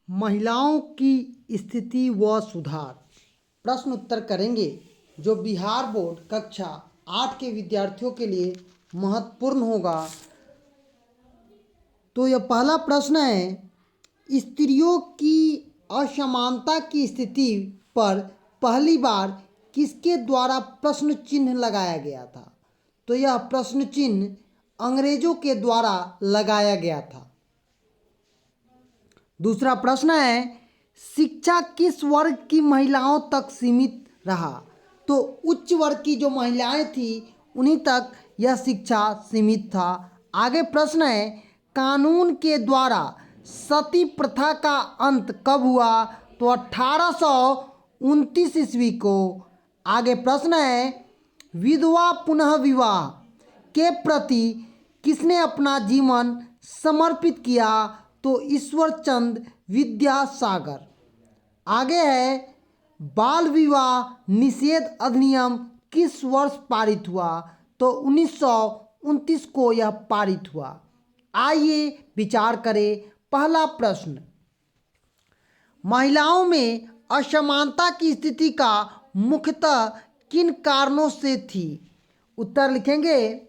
महिलाओं की स्थिति व सुधार। प्रश्न उत्तर करेंगे जो बिहार बोर्ड कक्षा 8 के विद्यार्थियों के लिए महत्वपूर्ण होगा। तो यह पहला प्रश्न है, स्त्रियों की असमानता की स्थिति पर पहली बार किसके द्वारा प्रश्न चिन्ह लगाया गया था? तो यह प्रश्न चिन्ह अंग्रेजों के द्वारा लगाया गया था। दूसरा प्रश्न है, शिक्षा किस वर्ग की महिलाओं तक सीमित रहा? तो उच्च वर्ग की जो महिलाएं थी उन्हीं तक यह शिक्षा सीमित था। आगे प्रश्न है, कानून के द्वारा सती प्रथा का अंत कब हुआ? तो 1829 ईस्वी को। आगे प्रश्न है, विधवा पुनः विवाह के प्रति किसने अपना जीवन समर्पित किया? तो ईश्वर चंद विद्यासागर। आगे है, बाल विवाह निषेध अधिनियम किस वर्ष पारित हुआ? तो 1929 को यह पारित हुआ। आइए विचार करें। पहला प्रश्न, महिलाओं में असमानता की स्थिति का मुख्यतः किन कारणों से थी? उत्तर लिखेंगे,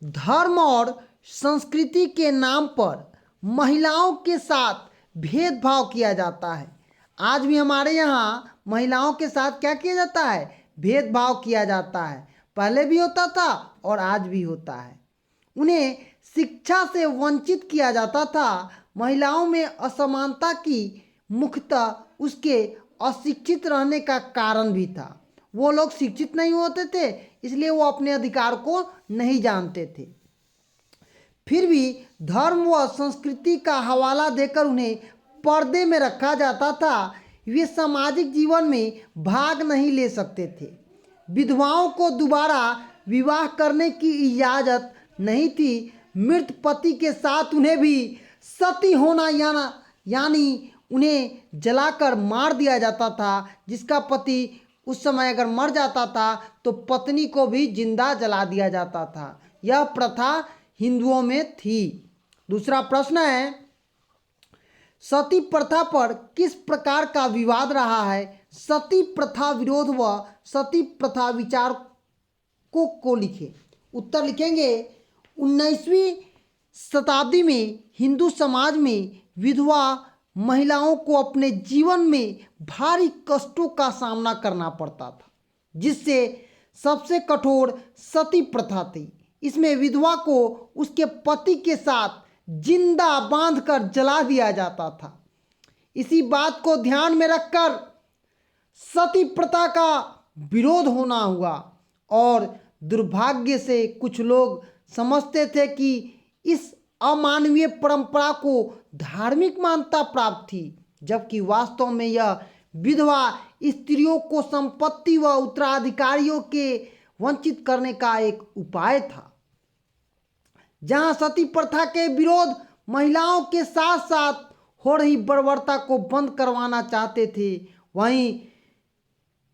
धर्म और संस्कृति के नाम पर महिलाओं के साथ भेदभाव किया जाता है। आज भी हमारे यहाँ महिलाओं के साथ क्या किया जाता है? भेदभाव किया जाता है। पहले भी होता था और आज भी होता है। उन्हें शिक्षा से वंचित किया जाता था। महिलाओं में असमानता की मुख्यतः उसके अशिक्षित रहने का कारण भी था। वो लोग शिक्षित नहीं होते थे, इसलिए वो अपने अधिकार को नहीं जानते थे। फिर भी धर्म व संस्कृति का हवाला देकर उन्हें पर्दे में रखा जाता था। वे सामाजिक जीवन में भाग नहीं ले सकते थे। विधवाओं को दोबारा विवाह करने की इजाज़त नहीं थी। मृत पति के साथ उन्हें भी सती होना यानी उन्हें जलाकर मार दिया जाता था। जिसका पति उस समय अगर मर जाता था तो पत्नी को भी जिंदा जला दिया जाता था। यह प्रथा हिंदुओं में थी। दूसरा प्रश्न है, सती प्रथा पर किस प्रकार का विवाद रहा है? सती प्रथा विरोध व सती प्रथा विचार को लिखे। उत्तर लिखेंगे, 19वीं शताब्दी में हिंदू समाज में विधवा महिलाओं को अपने जीवन में भारी कष्टों का सामना करना पड़ता था, जिससे सबसे कठोर सती प्रथा थी। इसमें विधवा को उसके पति के साथ जिंदा बांधकर जला दिया जाता था। इसी बात को ध्यान में रखकर सती प्रथा का विरोध होना हुआ और दुर्भाग्य से कुछ लोग समझते थे कि इस अमानवीय परंपरा को धार्मिक मान्यता प्राप्त थी, जबकि वास्तव में यह विधवा स्त्रियों को संपत्ति व उत्तराधिकारियों के वंचित करने का एक उपाय था। जहां सती प्रथा के विरोध महिलाओं के साथ साथ हो रही बर्बरता को बंद करवाना चाहते थे, वहीं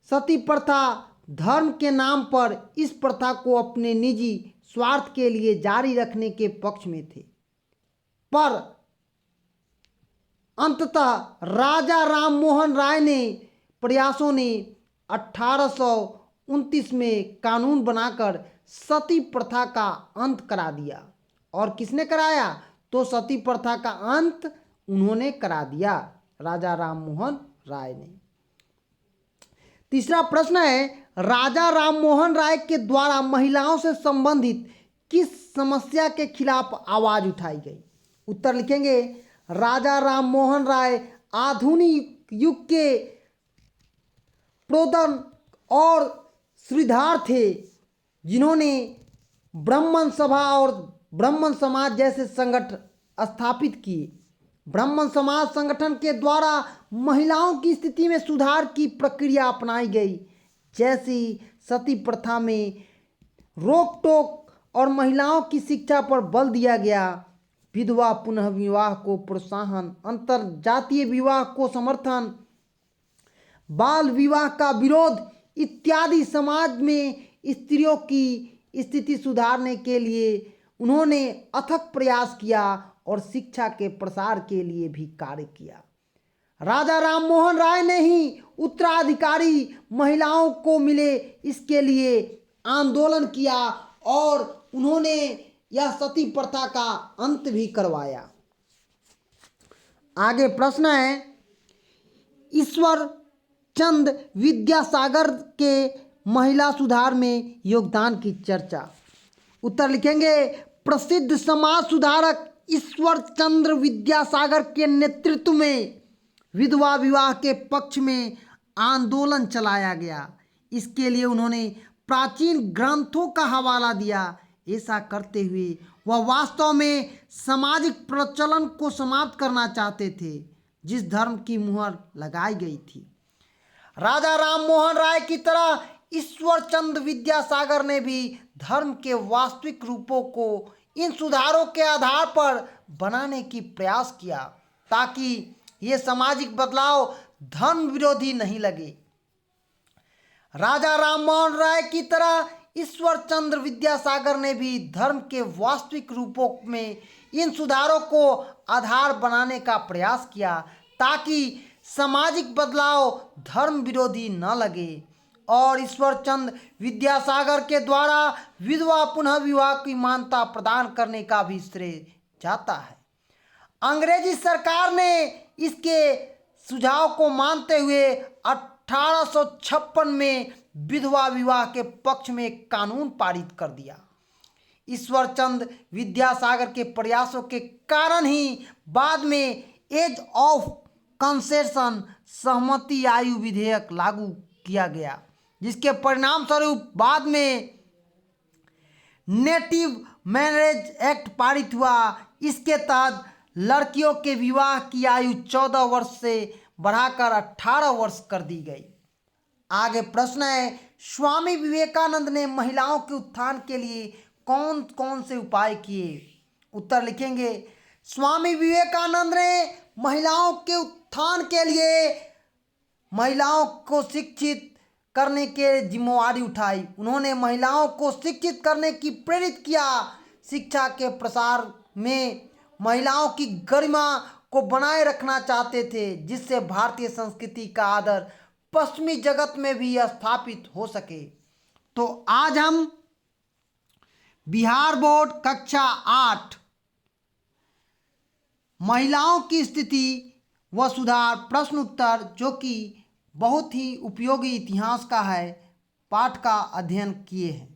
सती प्रथा धर्म के नाम पर इस प्रथा को अपने निजी स्वार्थ के लिए जारी रखने के पक्ष में थे। पर अंततः राजा राम मोहन राय ने प्रयासों ने 1829 में कानून बनाकर सती प्रथा का अंत करा दिया। और किसने कराया? तो सती प्रथा का अंत उन्होंने करा दिया, राजा राम मोहन राय ने। तीसरा प्रश्न है, राजा राम मोहन राय के द्वारा महिलाओं से संबंधित किस समस्या के खिलाफ आवाज उठाई गई? उत्तर लिखेंगे, राजा राम मोहन राय आधुनिक युग के प्रोदन और श्रीधार थे, जिन्होंने ब्राह्मण सभा और ब्राह्मण समाज जैसे संगठन स्थापित किए। ब्राह्मण समाज संगठन के द्वारा महिलाओं की स्थिति में सुधार की प्रक्रिया अपनाई गई, जैसी सती प्रथा में रोक टोक और महिलाओं की शिक्षा पर बल दिया गया। विधवा पुनः विवाह को प्रोत्साहन, अंतर जातीय विवाह को समर्थन, बाल विवाह का विरोध इत्यादि समाज में स्त्रियों की स्थिति सुधारने के लिए उन्होंने अथक प्रयास किया और शिक्षा के प्रसार के लिए भी कार्य किया। राजा राम मोहन राय ने ही उत्तराधिकारी महिलाओं को मिले इसके लिए आंदोलन किया और उन्होंने यह सती प्रथा का अंत भी करवाया। आगे प्रश्न है, ईश्वर चंद विद्यासागर के महिला सुधार में योगदान की चर्चा। उत्तर लिखेंगे, प्रसिद्ध समाज सुधारक ईश्वर चंद्र विद्यासागर के नेतृत्व में विधवा विवाह के पक्ष में आंदोलन चलाया गया। इसके लिए उन्होंने प्राचीन ग्रंथों का हवाला दिया। ऐसा करते हुए वह वास्तव में सामाजिक प्रचलन को समाप्त करना चाहते थे जिस धर्म की मुहर लगाई गई थी। राजा राम मोहन राय की तरह ईश्वर चंद्र विद्यासागर ने भी धर्म के वास्तविक रूपों को इन सुधारों के आधार पर बनाने की प्रयास किया ताकि ये सामाजिक बदलाव धर्म विरोधी नहीं लगे। राजा राम मोहन राय की तरह ईश्वर चंद्र विद्यासागर ने भी धर्म के वास्तविक रूपों में इन सुधारों को आधार बनाने का प्रयास किया ताकि सामाजिक बदलाव धर्म विरोधी न लगे और ईश्वर चंद्र विद्यासागर के द्वारा विधवा पुनः विवाह की मान्यता प्रदान करने का भी श्रेय जाता है। अंग्रेजी सरकार ने इसके सुझाव को मानते हुए 1856 में विधवा विवाह के पक्ष में एक कानून पारित कर दिया। ईश्वर चंद्र विद्यासागर के प्रयासों के कारण ही बाद में एज ऑफ कंसेशन सहमति आयु विधेयक लागू किया गया, जिसके परिणाम स्वरूप बाद में नेटिव मैरिज एक्ट पारित हुआ। इसके तहत लड़कियों के विवाह की आयु 14 वर्ष से बढ़ाकर 18 वर्ष कर दी गई। आगे प्रश्न है, स्वामी विवेकानंद ने महिलाओं के उत्थान के लिए कौन कौन से उपाय किए। उत्तर लिखेंगे, स्वामी विवेकानंद ने महिलाओं के उत्थान के लिए महिलाओं को शिक्षित करने के जिम्मेवारी उठाई। उन्होंने महिलाओं को शिक्षित करने की प्रेरित किया। शिक्षा के प्रसार में महिलाओं की गरिमा को बनाए रखना चाहते थे जिससे भारतीय संस्कृति का आदर पश्चिमी जगत में भी स्थापित हो सके। तो आज हम बिहार बोर्ड कक्षा 8 महिलाओं की स्थिति व सुधार प्रश्न उत्तर, जो कि बहुत ही उपयोगी इतिहास का है, पाठ का अध्ययन किए हैं।